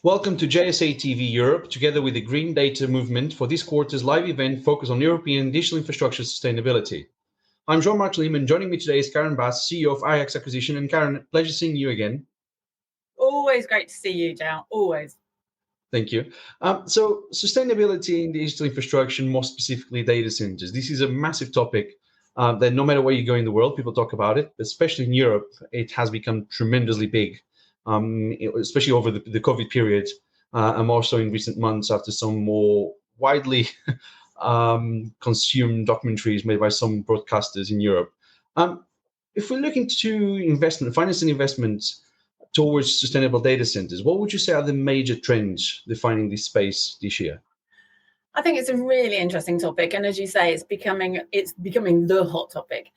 Welcome to JSA TV Europe, together with the Green Data Movement for this quarter's live event focused on European digital infrastructure sustainability. I'm Jean-Marc Lim, and joining me today is Karen Bass, CEO of Ajax Acquisition. And Karen, pleasure seeing you again. Always great to see you, Jao. Always. Thank you. So sustainability in digital infrastructure, more specifically data centers. This is a massive topic that no matter where you go in the world, people talk about it, especially in Europe. It has become tremendously big. Especially over the COVID period, and also in recent months after some more widely consumed documentaries made by some broadcasters in Europe. If we're looking to financing investments towards sustainable data centers, what would you say are the major trends defining this space this year? I think it's a really interesting topic, and as you say, it's becoming the hot topic.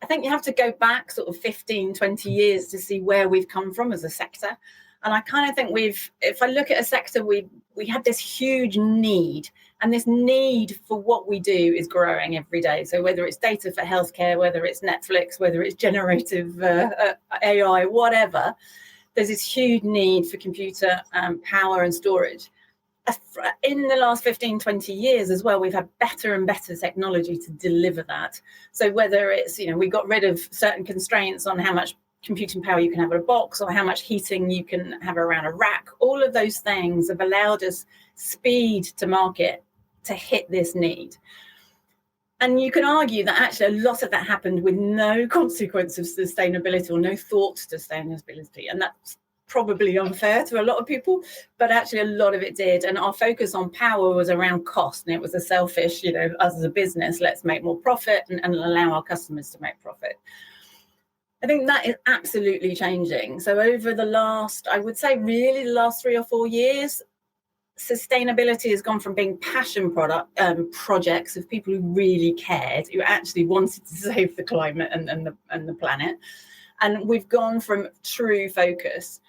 I think you have to go back sort of 15, 20 years to see where we've come from as a sector. And I kind of think if I look at a sector, we had this huge need, and this need for what we do is growing every day. So whether it's data for healthcare, whether it's Netflix, whether it's generative AI, whatever, there's this huge need for computer power and storage. In the last 15, 20 years as well, we've had better and better technology to deliver that. So whether it's, we got rid of certain constraints on how much computing power you can have in a box or how much heating you can have around a rack, all of those things have allowed us speed to market to hit this need. And you can argue that actually a lot of that happened with no consequence of sustainability or no thought to sustainability. And that's probably unfair to a lot of people, but actually a lot of it did. And our focus on power was around cost, and it was a selfish, us as a business, let's make more profit and allow our customers to make profit. I think that is absolutely changing. So over the last, I would say really the last 3 or 4 years, sustainability has gone from being passion projects of people who really cared, who actually wanted to save the climate and the planet. And we've gone from true focus.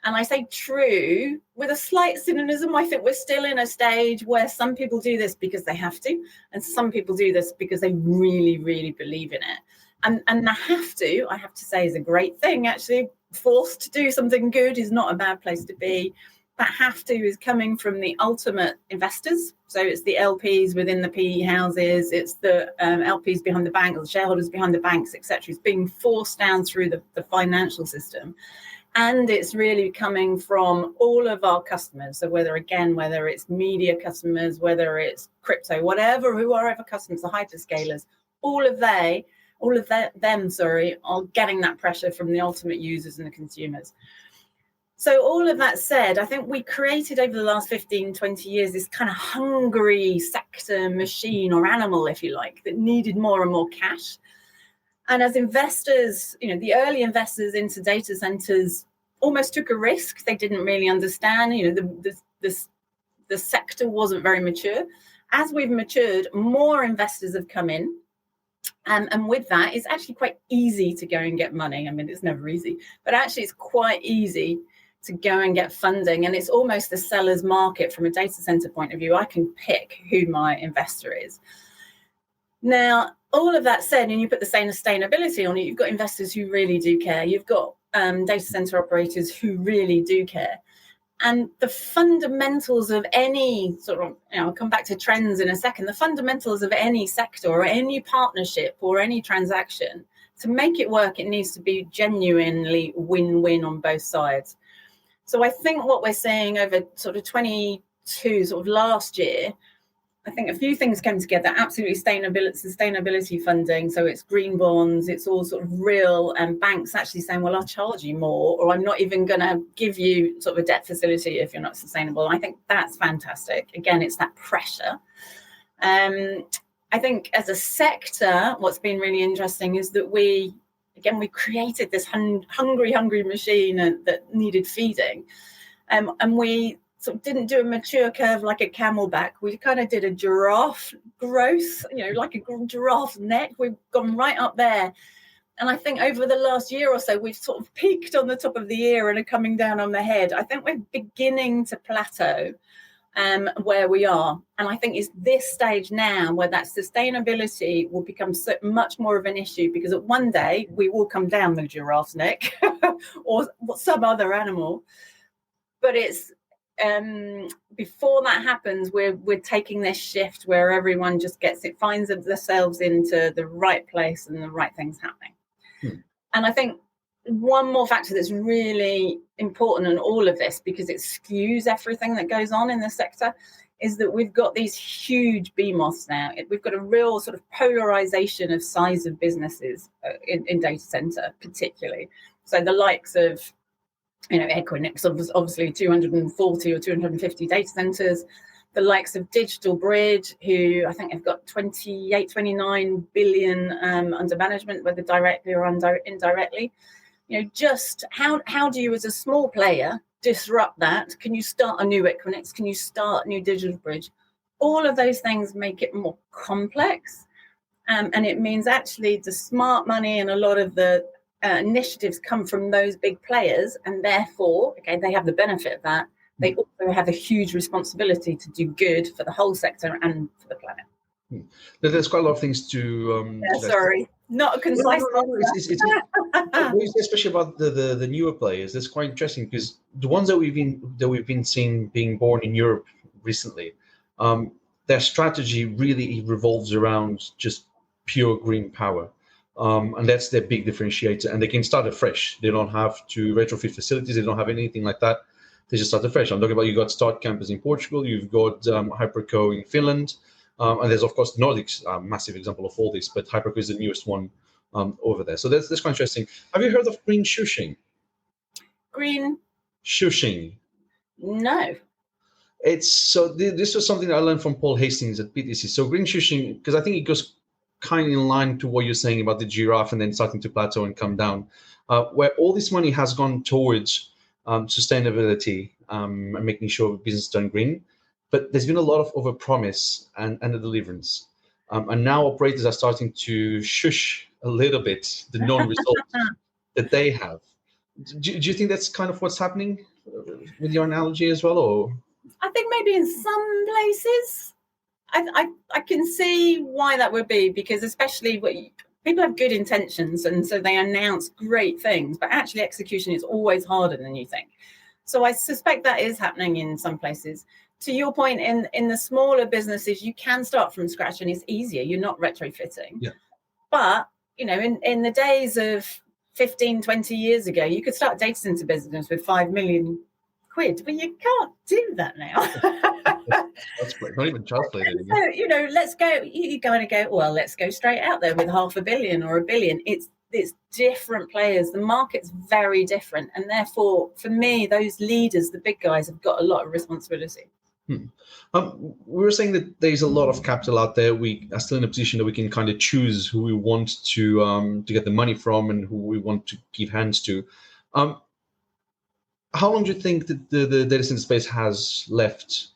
And I say true with a slight cynicism. I think we're still in a stage where some people do this because they have to, and some people do this because they really, really believe in it. And the have to, I have to say, is a great thing. Actually, forced to do something good is not a bad place to be. That have to is coming from the ultimate investors. So it's the LPs within the PE houses, it's the LPs behind the bank, or the shareholders behind the banks, etc. It's being forced down through the financial system. And it's really coming from all of our customers. So whether it's media customers, whether it's crypto, whoever customers, the hyperscalers, all of them are getting that pressure from the ultimate users and the consumers. So all of that said, I think we created over the last 15, 20 years this kind of hungry sector machine or animal, if you like, that needed more and more cash. And as investors, the early investors into data centers almost took a risk. They didn't really understand, the sector wasn't very mature. As we've matured, more investors have come in. And with that, it's actually quite easy to go and get money. I mean, it's never easy, but actually it's quite easy to go and get funding. And it's almost the seller's market from a data center point of view. I can pick who my investor is. Now, all of that said, and you put the same sustainability on it, you've got investors who really do care. You've got data center operators who really do care. And the fundamentals of any sort of, I'll come back to trends in a second, the fundamentals of any sector or any partnership or any transaction, to make it work, it needs to be genuinely win-win on both sides. So I think what we're seeing over sort of 22, sort of last year, I think a few things came together. Absolutely sustainability funding. So it's green bonds, it's all sort of real, and banks actually saying, well, I'll charge you more, or I'm not even going to give you sort of a debt facility if you're not sustainable. I think that's fantastic. Again, it's that pressure. I think as a sector, what's been really interesting is that we created this hungry machine that needed feeding. And we sort of didn't do a mature curve like a camelback. We kind of did a giraffe growth, like a giraffe neck. We've gone right up there. And I think over the last year or so, we've sort of peaked on the top of the ear and are coming down on the head. I think we're beginning to plateau where we are. And I think it's this stage now where that sustainability will become so much more of an issue, because at one day we will come down the giraffe's neck or some other animal. But it's before that happens, we're taking this shift where everyone just finds themselves into the right place and the right things happening. And I think one more factor that's really important in all of this, because it skews everything that goes on in the sector, is that we've got these huge behemoths now. We've got a real sort of polarization of size of businesses in data center, particularly. So the likes of, Equinix, obviously 240 or 250 data centers. The likes of Digital Bridge, who I think have got 29 billion under management, whether directly or indirectly. Just how do you, as a small player, disrupt that? Can you start a new Equinix? Can you start a new Digital Bridge? All of those things make it more complex. And it means actually the smart money and a lot of the initiatives come from those big players. And therefore, okay, they have the benefit of that. They also have a huge responsibility to do good for the whole sector and for the planet. There's quite a lot of things to. Sorry, not a concise. It's especially about the newer players. That's quite interesting, because the ones that we've been seeing being born in Europe recently, their strategy really revolves around just pure green power, and that's their big differentiator. And they can start afresh. They don't have to retrofit facilities. They don't have anything like that. They just start afresh. I'm talking about, you've got Start Campus in Portugal. You've got Hyperco in Finland. And there's, of course, Nordics, a massive example of all this, but Hyperco is the newest one over there. So that's quite interesting. Have you heard of green shushing? Green shushing? No. This was something that I learned from Paul Hastings at PTC. So green shushing, because I think it goes kind of in line to what you're saying about the giraffe and then starting to plateau and come down, where all this money has gone towards sustainability and making sure business is done green. But there's been a lot of overpromise and underdeliverance. And now operators are starting to shush a little bit the non-results that they have. Do you think that's kind of what's happening with your analogy as well? Or I think maybe in some places, I can see why that would be, because especially people have good intentions, and so they announce great things, but actually execution is always harder than you think. So I suspect that is happening in some places. To your point, in the smaller businesses, you can start from scratch and it's easier. You're not retrofitting. Yeah. But, in the days of 15, 20 years ago, you could start a data center business with 5 million quid. Well, you can't do that now. That's great. Not even translated. So, let's go. You're going to go, well, let's go straight out there with 500 million or 1 billion. It's different players. The market's very different. And therefore, for me, those leaders, the big guys, have got a lot of responsibility. We were saying that there's a lot of capital out there. We are still in a position that we can kind of choose who we want to get the money from and who we want to give hands to. How long do you think that the data center space has left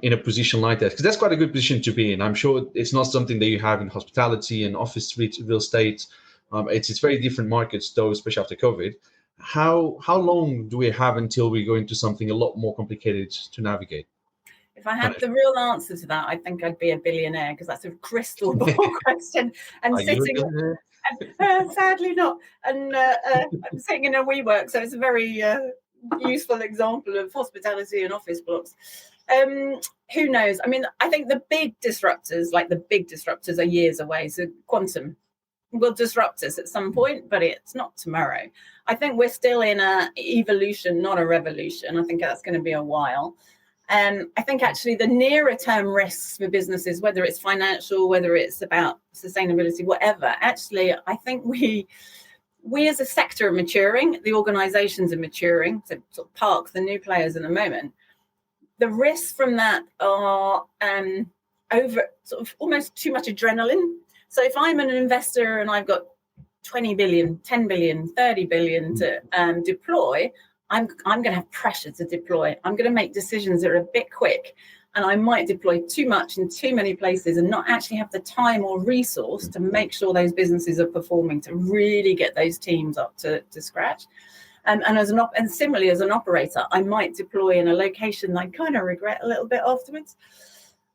in a position like that? Because that's quite a good position to be in. I'm sure it's not something that you have in hospitality and office real estate. It's very different markets, though, especially after COVID. How long do we have until we go into something a lot more complicated to navigate? If I had the real answer to that, I think I'd be a billionaire, because that's a crystal ball question. And sadly not. And I'm sitting in a WeWork, so it's a very useful example of hospitality and office blocks. Who knows? I mean, I think the big disruptors are years away. So quantum will disrupt us at some point, but it's not tomorrow. I think we're still in an evolution, not a revolution. I think that's going to be a while. I think actually the nearer term risks for businesses, whether it's financial, whether it's about sustainability, whatever, actually, I think we as a sector are maturing, the organizations are maturing, so sort of park the new players in a moment. The risks from that are over sort of almost too much adrenaline. So if I'm an investor and I've got 20 billion, 10 billion, 30 billion to deploy, I'm going to have pressure to deploy. I'm going to make decisions that are a bit quick, and I might deploy too much in too many places and not actually have the time or resource to make sure those businesses are performing, to really get those teams up to scratch. And similarly, as an operator, I might deploy in a location that I kind of regret a little bit afterwards.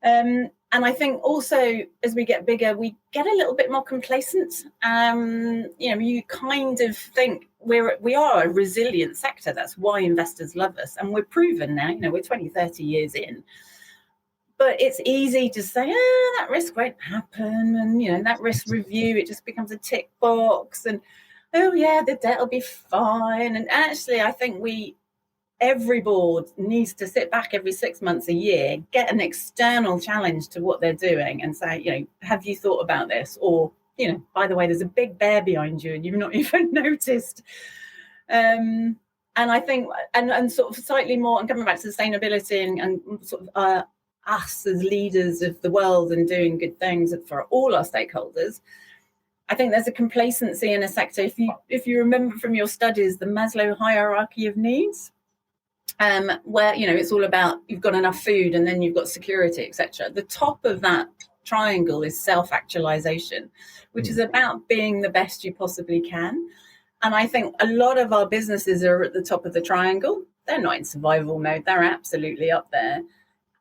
And I think also as we get bigger, we get a little bit more complacent. You kind of think we are a resilient sector. That's why investors love us. And we're proven now, we're 20, 30 years in. But it's easy to say, that risk won't happen. And, that risk review, it just becomes a tick box. And, oh, yeah, the debt will be fine. And actually, I think every board needs to sit back every 6 months, a year, get an external challenge to what they're doing and say, have you thought about this? Or, by the way, there's a big bear behind you and you've not even noticed. And I think, and sort of slightly more, and coming back to sustainability and sort of us as leaders of the world and doing good things for all our stakeholders, I think there's a complacency in a sector. If you remember from your studies, the Maslow hierarchy of needs, where it's all about you've got enough food and then you've got security, etc. The top of that triangle is self-actualization, which is about being the best you possibly can. And I think a lot of our businesses are at the top of the triangle. They're not in survival mode. They're absolutely up there.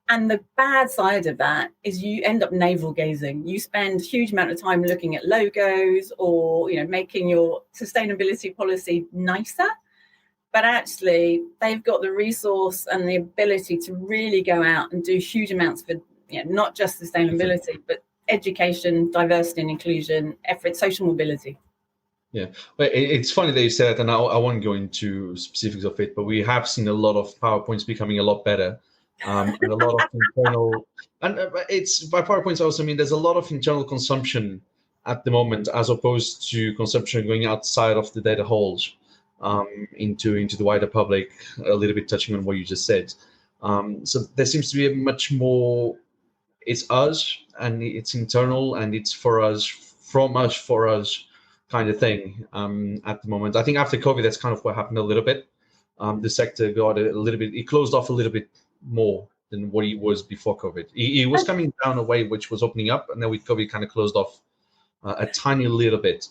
And the bad side of that is you end up navel gazing. You spend a huge amount of time looking at logos or, making your sustainability policy nicer. But actually, they've got the resource and the ability to really go out and do huge amounts for, not just sustainability, but education, diversity and inclusion, effort, social mobility. Yeah, but it's funny that you said that, and I won't go into specifics of it, but we have seen a lot of PowerPoints becoming a lot better. And a lot of internal, and it's by PowerPoints also mean there's a lot of internal consumption at the moment, as opposed to consumption going outside of the data halls into the wider public. A little bit touching on what you just said. So there seems to be a much more. It's us and it's internal and it's for us, from us for us kind of thing at the moment. I think after COVID, that's kind of what happened a little bit. The sector got a little bit. It closed off a little bit more than what it was before COVID. It was coming down a way which was opening up, and then with COVID kind of closed off a tiny little bit.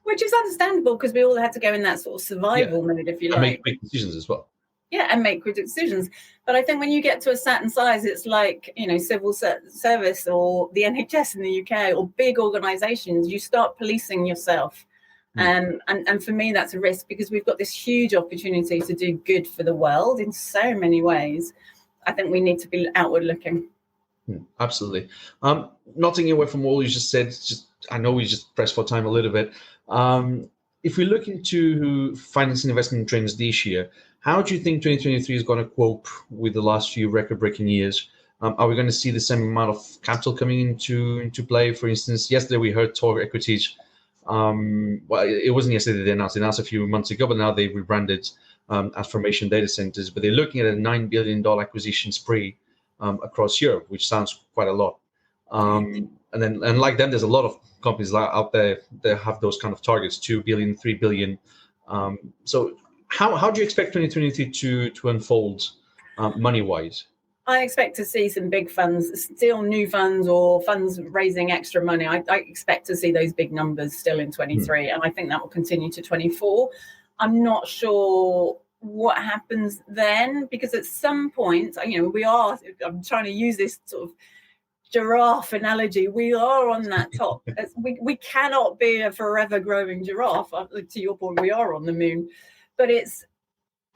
Which is understandable because we all had to go in that sort of survival mode, if you like. And make big decisions as well. Yeah, and make quick decisions. But I think when you get to a certain size, it's like, civil service or the NHS in the UK or big organisations, you start policing yourself. And for me, that's a risk because we've got this huge opportunity to do good for the world in so many ways. I think we need to be outward looking. Absolutely. Not taking away from all you just said, I know we just pressed for time a little bit. If we look into financing investment trends this year, how do you think 2023 is going to cope with the last few record-breaking years? Are we going to see the same amount of capital coming into play? For instance, yesterday we heard Tor Equities. Well, it wasn't yesterday they announced a few months ago, but now they've rebranded as Formation Data Centers. But they're looking at a $9 billion acquisition spree across Europe, which sounds quite a lot. And like them, there's a lot of companies out there that have those kind of targets, 2 billion, 3 billion. So how do you expect 2023 to unfold money-wise? I expect to see some big funds, still new funds or funds raising extra money. I expect to see those big numbers still in 23, and I think that will continue to 24. I'm not sure what happens then, because at some point, I'm trying to use this sort of giraffe analogy. We are on that top. We cannot be a forever growing giraffe. To your point, we are on the moon, but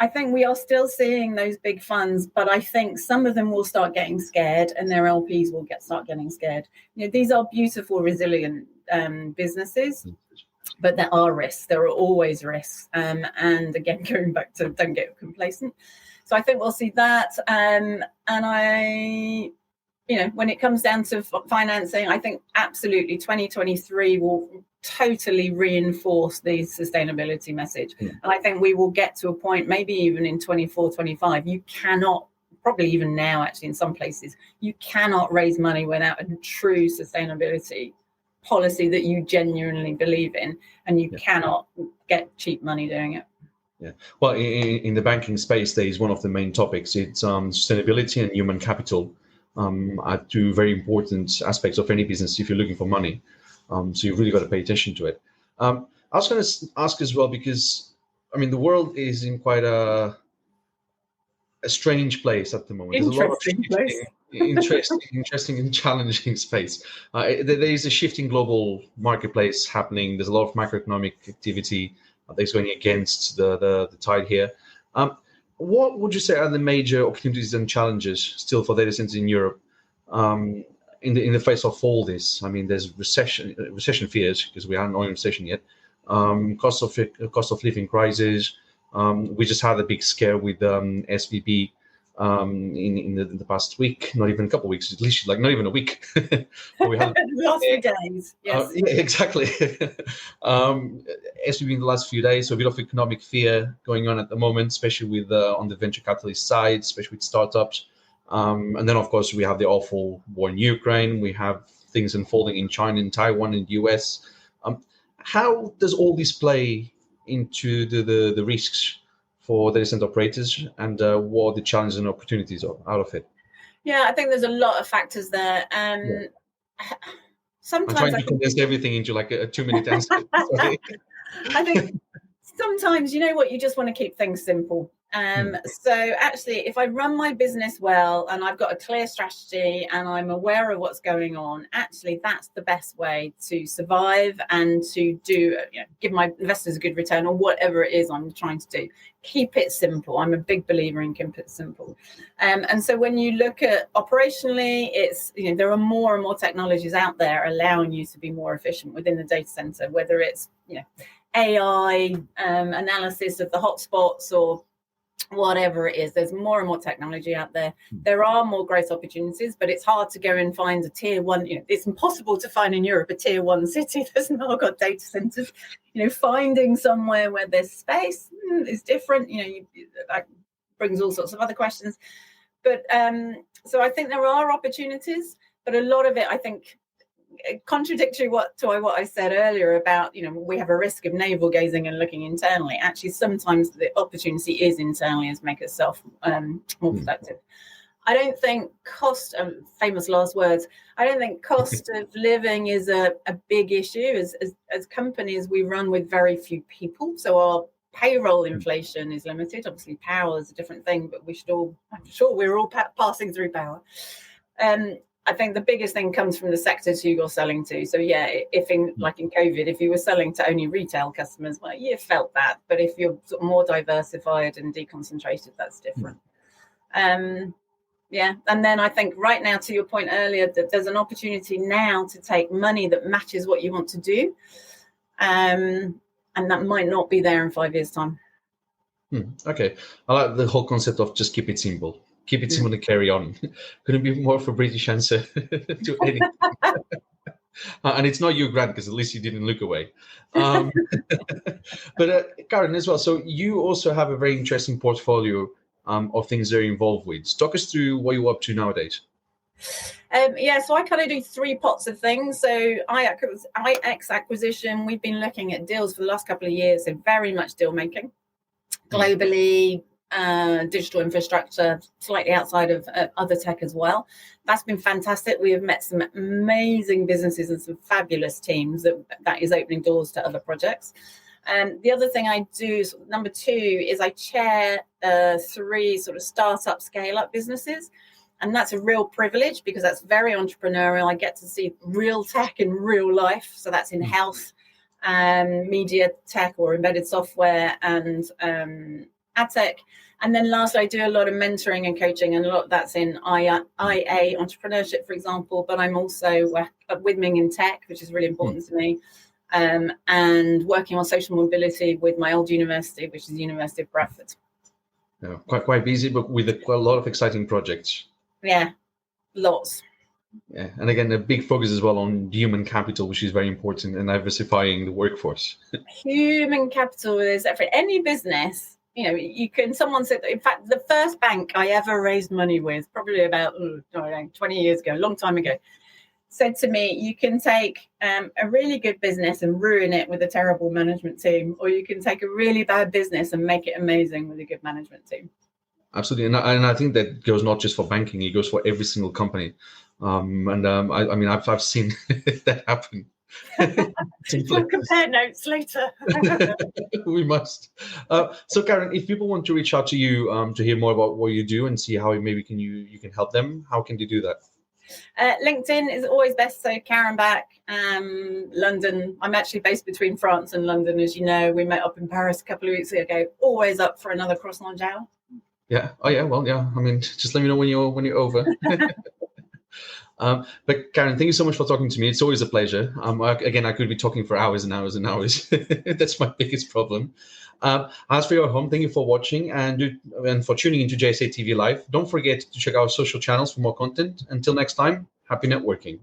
I think we are still seeing those big funds, but I think some of them will start getting scared and their LPs will start getting scared. These are beautiful, resilient businesses, but there are risks. There are always risks. And again, going back to don't get complacent. So I think we'll see that. And when it comes down to financing, I think absolutely 2023 will totally reinforce the sustainability message. And I think we will get to a point, maybe even in 24, 25, you cannot, probably even now actually in some places, you cannot raise money without a true sustainability policy that you genuinely believe in, and you cannot get cheap money doing it. Yeah, well, in the banking space, there is one of the main topics. It's sustainability and human capital. Are two very important aspects of any business if you're looking for money. So you've really got to pay attention to it. I was going to ask as well, because, the world is in quite a strange place at the moment. Interesting place. Interesting and challenging space. There is a shifting global marketplace happening. There's a lot of macroeconomic activity that's going against the tide here. What would you say are the major opportunities and challenges still for data centers in Europe in the face of all this? I mean, there's recession fears because we aren't in recession yet. Cost of living crisis. We just had a big scare with SVB in the past week, not even a couple of weeks, at least like not even a week. We had last few days, yes. yeah, exactly. SVB in the last few days, so a bit of economic fear going on at the moment, especially with on the venture capitalist side, especially with startups. And then, of course, we have the awful war in Ukraine. We have things unfolding in China, in Taiwan, in the US. How does all this play into the risks for data center operators, and what are the challenges and opportunities out of it? Yeah, I think there's a lot of factors there. Sometimes I'm trying to condense everything into like a 2-minute answer. I think sometimes, you know what, you just want to keep things simple. So actually, if I run my business well and I've got a clear strategy and I'm aware of what's going on, actually, that's the best way to survive and to give my investors a good return or whatever it is I'm trying to do. Keep it simple. I'm a big believer in keep it simple. And so when you look at operationally, it's, there are more and more technologies out there allowing you to be more efficient within the data center, whether it's, AI analysis of the hotspots or whatever it is. There's more and more technology out there. There are more growth opportunities, but it's hard to go and find a tier one. It's impossible to find in Europe a tier one city that's not got data centers. Finding somewhere where there's space is different. That brings all sorts of other questions. But so I think there are opportunities, but a lot of it, I think, contradictory to what I said earlier about, we have a risk of navel gazing and looking internally. Actually, sometimes the opportunity is internally as make itself more productive. I don't think cost, famous last words, I don't think cost of living is a big issue. As companies, we run with very few people. So our payroll inflation is limited. Obviously, power is a different thing, but I'm sure we're all passing through power. I think the biggest thing comes from the sectors who you're selling to. So yeah, like in COVID, if you were selling to only retail customers, well, you felt that. But if you're sort of more diversified and deconcentrated, that's different. Yeah, and then I think right now, to your point earlier, that there's an opportunity now to take money that matches what you want to do, and that might not be there in 5 years' time. Okay, I like the whole concept of just keep it simple. Keep it simple and carry on. Couldn't be more of a British answer to anything. And it's not you, Grant, because at least you didn't look away. But Karen, as well, so you also have a very interesting portfolio of things they're involved with. Talk us through what you're up to nowadays. So I kind of do 3 pots of things. So IX acquisition, we've been looking at deals for the last couple of years, so very much deal making globally. Digital infrastructure, slightly outside of other tech as well. That's been fantastic. We have met some amazing businesses and some fabulous teams that is opening doors to other projects. The other thing I do, number 2, is I chair 3 sort of startup scale-up businesses. And that's a real privilege because that's very entrepreneurial. I get to see real tech in real life. So that's in health, media tech or embedded software and ad tech. And then lastly, I do a lot of mentoring and coaching, and a lot of that's in IA entrepreneurship, for example. But I'm also with Ming in tech, which is really important to me, and working on social mobility with my old university, which is the University of Bradford. Yeah, quite busy, but with a lot of exciting projects. Yeah, lots. Yeah, and again, a big focus as well on human capital, which is very important, and diversifying the workforce. Human capital is for any business. Someone said, in fact, the first bank I ever raised money with, probably about 20 years ago, a long time ago, said to me, you can take a really good business and ruin it with a terrible management team, or you can take a really bad business and make it amazing with a good management team. Absolutely. And I think that goes not just for banking, it goes for every single company. I mean, I've seen that happen We'll compare notes later. We must. So, Karen, if people want to reach out to you to hear more about what you do and see how maybe you can help them, how can they do that? LinkedIn is always best. So Karen Bach, London. I'm actually based between France and London, as you know. We met up in Paris a couple of weeks ago. Always up for another croissant gel. Yeah. Oh, yeah. Well, yeah. I mean, just let me know when you're over. But Karen, thank you so much for talking to me. It's always a pleasure. Again, I could be talking for hours and hours and hours. That's my biggest problem. As for your home, thank you for watching and for tuning into JSA TV Live. Don't forget to check our social channels for more content. Until next time, happy networking.